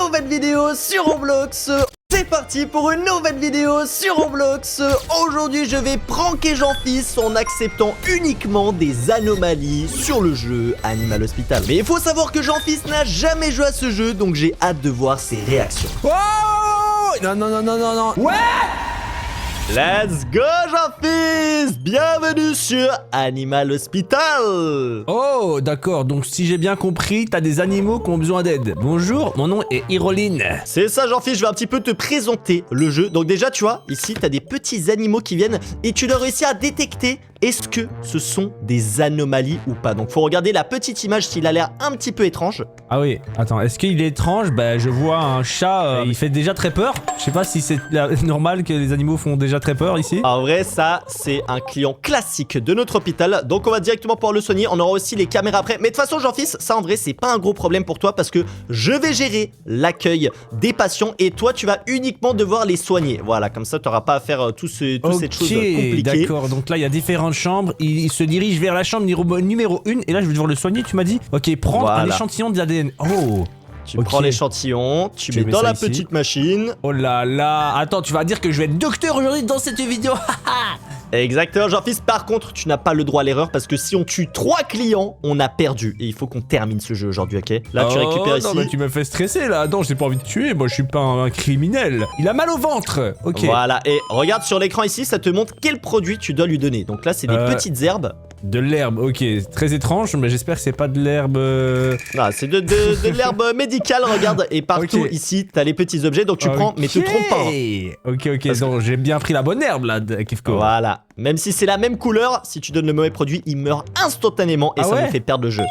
Nouvelle vidéo sur Roblox. C'est parti pour une nouvelle vidéo sur Roblox. Aujourd'hui je vais pranker Jean-Fils en acceptant uniquement des anomalies sur le jeu Animal Hospital. Mais il faut savoir que Jean-Fils n'a jamais joué à ce jeu, donc j'ai hâte de voir ses réactions. Oh non. Ouais. Let's go Jean-Fils. Bienvenue sur Animal Hospital. Oh, d'accord, donc si j'ai bien compris, t'as des animaux qui ont besoin d'aide. Bonjour, mon nom est Iroline. C'est ça Jean-Fils, je vais un petit peu te présenter le jeu. Donc déjà tu vois, ici t'as des petits animaux qui viennent et tu dois réussir à détecter est-ce que ce sont des anomalies ou pas. Donc faut regarder la petite image s'il a l'air un petit peu étrange. Ah oui, attends, est-ce qu'il est étrange? Bah je vois un chat, il fait déjà très peur. Je sais pas si c'est normal que les animaux font déjà très peur ici. En vrai ça c'est un client classique de notre hôpital. Donc on va directement pouvoir le soigner, on aura aussi les caméras après. Mais de toute façon Jean-Fils, ça en vrai c'est pas un gros problème pour toi parce que je vais gérer l'accueil des patients et toi tu vas uniquement devoir les soigner. Voilà, comme ça t'auras pas à faire toute cette chose compliquée. D'accord, donc là il y a différentes chambres, il se dirige vers la chambre numéro 1 et là je vais devoir le soigner, tu m'as dit. Ok, prends un échantillon d'ADN. Oh. Tu prends l'échantillon, tu mets dans la petite machine. Oh là là, attends, tu vas dire que je vais être docteur aujourd'hui dans cette vidéo. Exactement Jean-Fils, par contre tu n'as pas le droit à l'erreur parce que si on tue 3 clients, on a perdu. Et il faut qu'on termine ce jeu aujourd'hui, ok? Là tu récupères ici. Non mais tu me fais stresser là, non j'ai pas envie de tuer, moi je suis pas un criminel. Il a mal au ventre, ok. Voilà, et regarde sur l'écran ici, ça te montre quel produit tu dois lui donner. Donc là c'est des petites herbes. De l'herbe, ok, très étrange, mais j'espère que c'est pas de l'herbe... Non, c'est de l'herbe médicale, regarde, et partout ici, t'as les petits objets, donc tu prends, mais te trompe pas. Ok, donc j'ai bien pris la bonne herbe là, Kefko. Voilà, même si c'est la même couleur, si tu donnes le mauvais produit, il meurt instantanément, et ça nous fait perdre le jeu.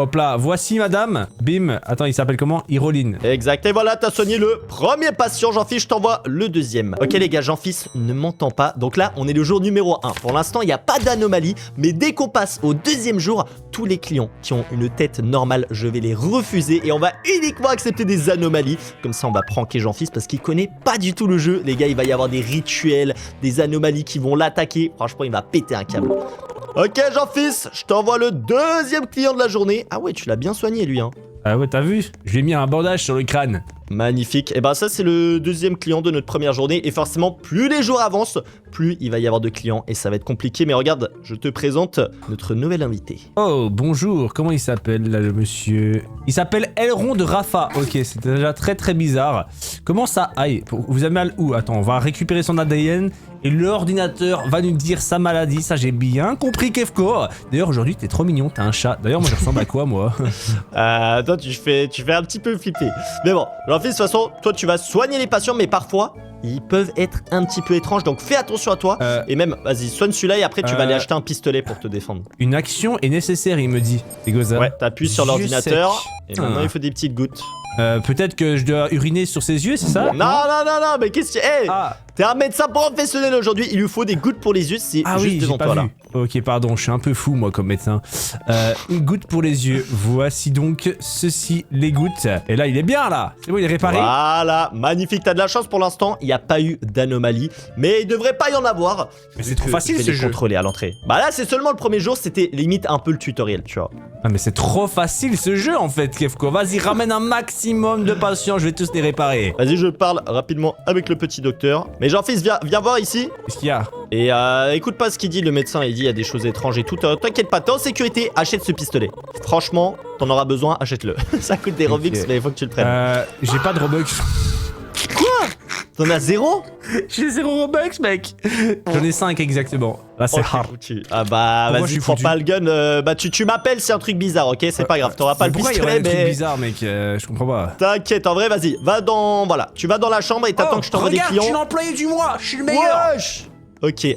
Hop là, voici madame, bim, attends il s'appelle comment? Iroline. Exact, et voilà, t'as soigné le premier patient, Jean-Fils, je t'envoie le deuxième. Ok les gars, Jean-Fils ne m'entend pas, donc là on est le jour numéro 1. Pour l'instant il n'y a pas d'anomalie, mais dès qu'on passe au deuxième jour, tous les clients qui ont une tête normale, je vais les refuser et on va uniquement accepter des anomalies. Comme ça on va pranker Jean-Fils parce qu'il connaît pas du tout le jeu. Les gars, il va y avoir des rituels, des anomalies qui vont l'attaquer. Franchement il va péter un câble. Ok Jean-Fils, je t'envoie le deuxième client de la journée. Ah ouais, tu l'as bien soigné lui hein. Ah ouais, t'as vu? Je lui ai mis un bandage sur le crâne. Magnifique. Et ben ça c'est le deuxième client de notre première journée. Et forcément plus les jours avancent, plus il va y avoir de clients et ça va être compliqué. Mais regarde, je te présente notre nouvel invité. Oh bonjour, comment il s'appelle là le monsieur? Il s'appelle Elron de Rafa. Ok, c'est déjà très bizarre. Comment ça aille? Vous avez mal où? Attends, on va récupérer son ADN et l'ordinateur va nous dire sa maladie. Ça j'ai bien compris Kefko. D'ailleurs aujourd'hui t'es trop mignon, t'as un chat. D'ailleurs moi je ressemble à quoi moi? Toi tu fais un petit peu flipper. Mais bon, Jean-Fils, de toute façon, toi tu vas soigner les patients, mais parfois ils peuvent être un petit peu étranges, donc fais attention à toi. Et même, vas-y, soigne celui-là et après tu vas aller acheter un pistolet pour te défendre. Une action est nécessaire, il me dit. C'est Goza. Ouais, t'appuies sur l'ordinateur et maintenant il faut des petites gouttes. Peut-être que je dois uriner sur ses yeux, c'est ça? Non, mais qu'est-ce que... Hey, t'es un médecin professionnel aujourd'hui, il lui faut des gouttes pour les yeux, c'est juste devant toi là. Ok, pardon, je suis un peu fou moi comme médecin. Une goutte pour les yeux, voici donc ceci, les gouttes. Et là, il est bien là, c'est bon, il est réparé. Voilà, magnifique, t'as de la chance pour l'instant, il n'y a pas eu d'anomalie, mais il devrait pas y en avoir. Mais c'est trop facile ce jeu. Contrôler à l'entrée. Bah là, c'est seulement le premier jour, c'était limite un peu le tutoriel, tu vois. Ah mais c'est trop facile ce jeu en fait, Kefko. Vas-y, ramène un maximum de patients, je vais tous les réparer. Vas-y, je parle rapidement avec le petit docteur. Mais Jean-Fils, viens voir ici. Qu'est-ce qu'il y a? Et écoute pas ce qu'il dit, le médecin, il dit il y a des choses étranges et tout. T'inquiète pas, t'es en sécurité, achète ce pistolet. Franchement, t'en auras besoin, achète-le. Ça coûte des Robux, mais il faut que tu le prennes. J'ai pas de Robux. Quoi? T'en as 0? J'ai 0 Robux, mec. J'en ai 5 exactement. Là, c'est hard. Ah bah, vas-y, prends pas le gun. Bah, tu m'appelles, c'est un truc bizarre, ok? C'est pas grave, t'auras pas le pistolet, mais... C'est bizarre, mec, je comprends pas. T'inquiète, en vrai, vas-y, va dans... Voilà, tu vas dans la chambre et t'attends que je t'envoie des clients. Je suis l'employé du mois, je suis le meilleur. Wesh. Ok.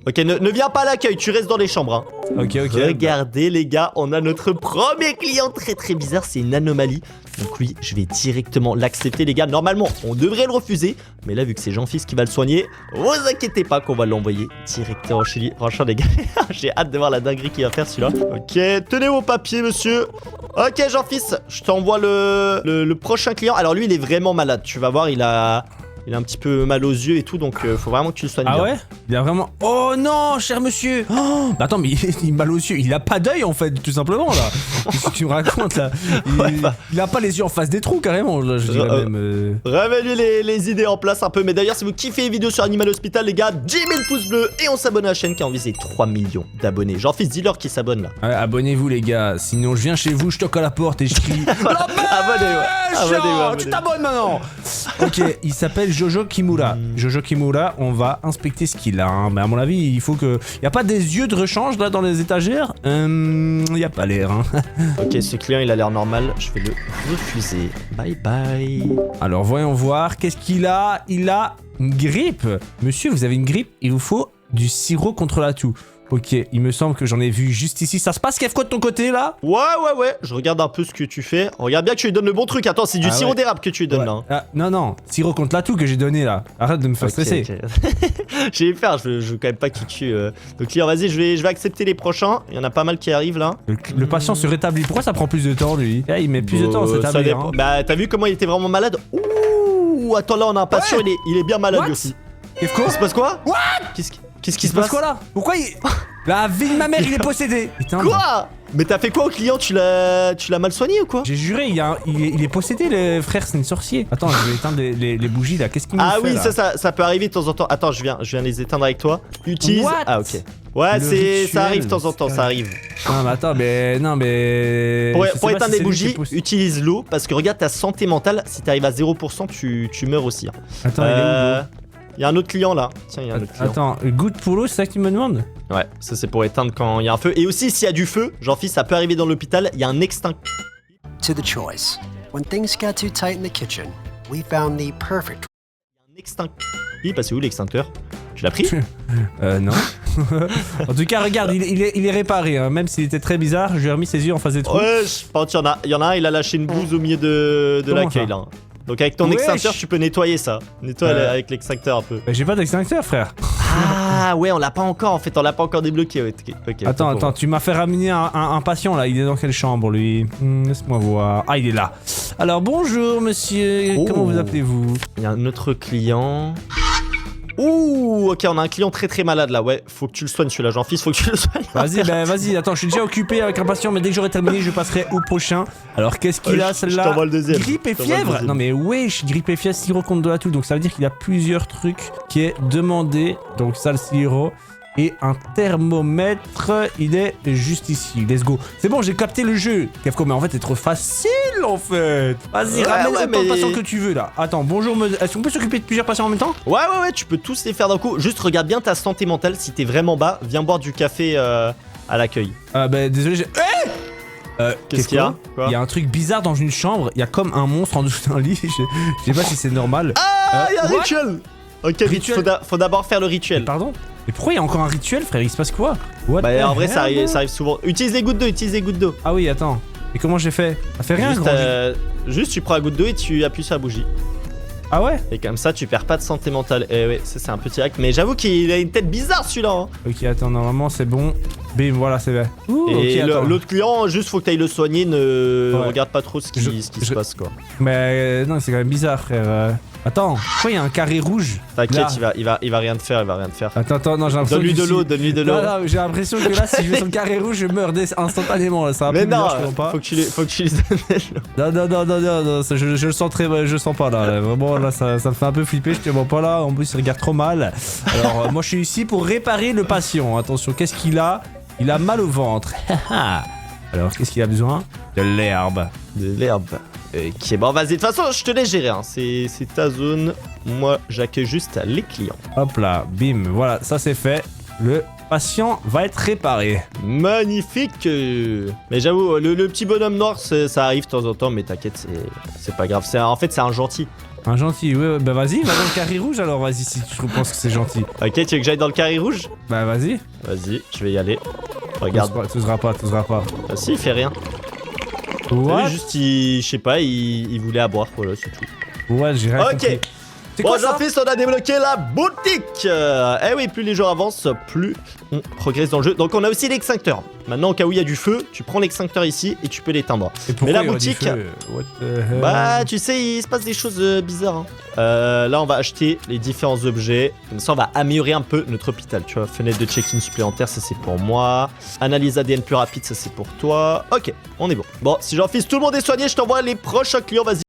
Ok, ne viens pas à l'accueil, tu restes dans les chambres. Hein. Ok. Regardez les gars, on a notre premier client très bizarre, c'est une anomalie. Donc lui, je vais directement l'accepter les gars. Normalement, on devrait le refuser. Mais là, vu que c'est Jean-Fils qui va le soigner, vous inquiétez pas qu'on va l'envoyer directement chez lui. Franchement les gars, j'ai hâte de voir la dinguerie qu'il va faire celui-là. Ok, tenez vos papiers monsieur. Ok Jean-Fils, je t'envoie le prochain client. Alors lui, il est vraiment malade. Tu vas voir, il a Il a un petit peu mal aux yeux et tout, donc faut vraiment que tu le soignes Ah bien. ouais? Il a vraiment... Oh non, cher monsieur. Oh bah attends, mais il a mal aux yeux. Il a pas d'œil en fait, tout simplement là. Qu'est-ce que tu me racontes là? Il a pas les yeux en face des trous carrément, là, je dirais même. Revenez les idées en place un peu. Mais d'ailleurs, si vous kiffez les vidéos sur Animal Hospital, les gars, 10 000 pouces bleus et on s'abonne à la chaîne qui a envisé 3 millions d'abonnés. Jean-Fils, dis-leur qui s'abonne là. Ouais, abonnez-vous les gars, sinon je viens chez vous, je toque à la porte et je crie. Abonnez-vous. Tu t'abonnes maintenant. Ok, il s'appelle Jojo Kimura. Jojo Kimura, on va inspecter ce qu'il a. Hein. Mais à mon avis, il faut que... Y a pas des yeux de rechange là dans les étagères? Y a pas l'air. Hein. Ok, ce client il a l'air normal, je vais le refuser. Bye bye. Alors voyons voir, qu'est-ce qu'il a? Il a une grippe. Monsieur, vous avez une grippe, il vous faut du sirop contre la toux. Ok, il me semble que j'en ai vu juste ici. Ça se passe, Kefko, de ton côté, là? Ouais. Je regarde un peu ce que tu fais. Regarde bien que tu lui donnes le bon truc. Attends, c'est du sirop ouais. d'érable que tu lui donnes Ouais. là. Hein. Ah, non, sirop contre la toux que j'ai donné, là. Arrête de me faire stresser. Ok. J'ai peur, je veux quand même pas qu'il tue. Le client, vas-y, je vais accepter les prochains. Il y en a pas mal qui arrivent là. Le patient se rétablit. Pourquoi ça prend plus de temps, lui? Il met plus de temps à se rétablir. Hein. Bah, t'as vu comment il était vraiment malade? Ouh, attends, là, on a un patient, il est bien malade lui aussi. Kefko? Il se passe quoi? What? Qu'est-ce qui se passe? Quoi là? Pourquoi il... La vie de ma mère, il est possédé. Putain. Quoi? Mais t'as fait quoi au client? Tu l'as mal soigné ou quoi? J'ai juré, il est possédé, le frère, c'est une sorcier. Attends, je vais éteindre les bougies là. Qu'est-ce qu'il me fait? Ah oui, là ça peut arriver de temps en temps. Attends, je viens les éteindre avec toi. Utilise. What? Ah ok. Ouais, Le ça arrive de rituel, temps en temps, ça arrive. Non mais attends, mais... Pour éteindre les bougies, utilise l'eau parce que regarde ta santé mentale. Si t'arrives à 0%, tu meurs aussi. Hein. Attends, il est où l'eau? Il y a un autre client là. Tiens, il y a un autre client. Attends, goutte pour l'eau, c'est ça que tu me demandes? Ouais, ça c'est pour éteindre quand il y a un feu. Et aussi, s'il y a du feu, Jean-Fils, ça peut arriver dans l'hôpital, il y a un extincteur. To the choice. When things got too tight in the kitchen, we found the perfect. Un extincteur. Il est passé où l'extincteur? Tu l'as pris? Non. En tout cas, regarde, il est réparé. Hein. Même s'il était très bizarre, je lui ai remis ses yeux en face des trous. Ouais, je pense qu'il y en a un, il a lâché une bouse au milieu de l'accueil là. Donc avec ton extincteur, tu peux nettoyer ça. Nettoie avec l'extincteur un peu. Bah, j'ai pas d'extincteur, frère. Ah ouais, on l'a pas encore en fait, on l'a pas encore débloqué. Ouais. Okay, attends, tu m'as fait ramener un patient là. Il est dans quelle chambre lui? Laisse-moi voir. Ah, il est là. Alors bonjour monsieur, comment vous appelez-vous? Il y a un autre client. Ouh, ok, on a un client très malade là, ouais, faut que tu le soignes celui-là, Jean-Fils, faut que tu le soignes. Vas-y, attends, je suis déjà occupé avec un patient, mais dès que j'aurai terminé, je passerai au prochain. Alors, qu'est-ce qu'il a, celle-là? Je t'envoie le deuxième. Grippe et fièvre? Non, mais wesh, grippe et fièvre, sirop contre de la toux, donc ça veut dire qu'il y a plusieurs trucs qui est demandé. Donc, ça, le sirop. Et un thermomètre, il est juste ici. Let's go. C'est bon, j'ai capté le jeu. Kefko, mais en fait, c'est trop facile en fait. Vas-y, ramène autant de patients que tu veux là. Attends, bonjour, est-ce qu'on peut s'occuper de plusieurs patients en même temps? Ouais, tu peux tous les faire d'un coup. Juste regarde bien ta santé mentale. Si t'es vraiment bas, viens boire du café à l'accueil. Ah, bah désolé, j'ai. Qu'est-ce qu'il y a? Il y a un truc bizarre dans une chambre. Il y a comme un monstre en dessous d'un lit. Je sais pas si c'est normal. Ah, il y a un rituel. Ok, rituel. faut d'abord faire le rituel. Mais pardon? Mais pourquoi il y a encore un rituel, frère? Il se passe quoi? Bah en vrai ça arrive souvent. Utilise les gouttes d'eau, Ah oui, attends. Et comment j'ai fait? Ça fait rien, juste tu prends la goutte d'eau et tu appuies sur la bougie. Ah ouais? Et comme ça tu perds pas de santé mentale. Et ouais, ça c'est un petit hack. Mais j'avoue qu'il a une tête bizarre celui-là. Hein. Ok, attends, normalement c'est bon. Bim, voilà, c'est vrai. Et l'autre client, juste faut que t'ailles le soigner, ne regarde pas trop ce qui se passe quoi. Mais non, c'est quand même bizarre, frère. Attends, pourquoi il y a un carré rouge? T'inquiète, il va rien te faire, Attends, non, j'ai l'impression Donne-lui de l'eau. Non, j'ai l'impression que là, si je vais sur le carré rouge, je meurs instantanément. Là, ça va. Mais non, faut que tu lui donnes de l'eau. Non, je le sens je le sens pas là. Vraiment, là, ça me fait un peu flipper, je te vois pas là. En plus, il regarde trop mal. Alors, moi, je suis ici pour réparer le patient. Attention, qu'est-ce qu'il a? Il a mal au ventre. Alors, qu'est-ce qu'il a besoin? De l'herbe. De l'herbe. Ok, bon vas-y, de toute façon je te laisse gérer, hein. C'est ta zone, moi j'accueille juste les clients. Hop là, bim, voilà, ça c'est fait, le patient va être réparé. Magnifique. Mais j'avoue, le petit bonhomme noir, ça arrive de temps en temps, mais t'inquiète, c'est pas grave, en fait c'est un gentil. Un gentil, ouais, bah vas-y, va dans le carré rouge alors, vas-y si tu penses que c'est gentil. Ok, tu veux que j'aille dans le carré rouge? Bah vas-y. Vas-y, je vais y aller. Regarde. T'oseras pas. Ah si, il fait rien. What? Juste, je sais pas, il voulait à boire, voilà, c'est tout. Ouais, j'ai rien compris. C'est Bon, quoi ça? Jean-Fils, on a débloqué la boutique. Eh oui, plus les jours avancent, plus on progresse dans le jeu. Donc on a aussi l'extincteur. Maintenant, au cas où il y a du feu, tu prends l'extincteur ici et tu peux l'éteindre. Et pourquoi Mais la il y aurait du boutique... feu? What the hell? Bah, tu sais, il se passe des choses bizarres. Hein. Là, on va acheter les différents objets. Comme ça, on va améliorer un peu notre hôpital. Tu vois, fenêtre de check-in supplémentaire, ça c'est pour moi. Analyse ADN plus rapide, ça c'est pour toi. Ok, on est bon. Bon, si Jean-Fils, tout le monde est soigné, je t'envoie les prochains clients. Vas-y.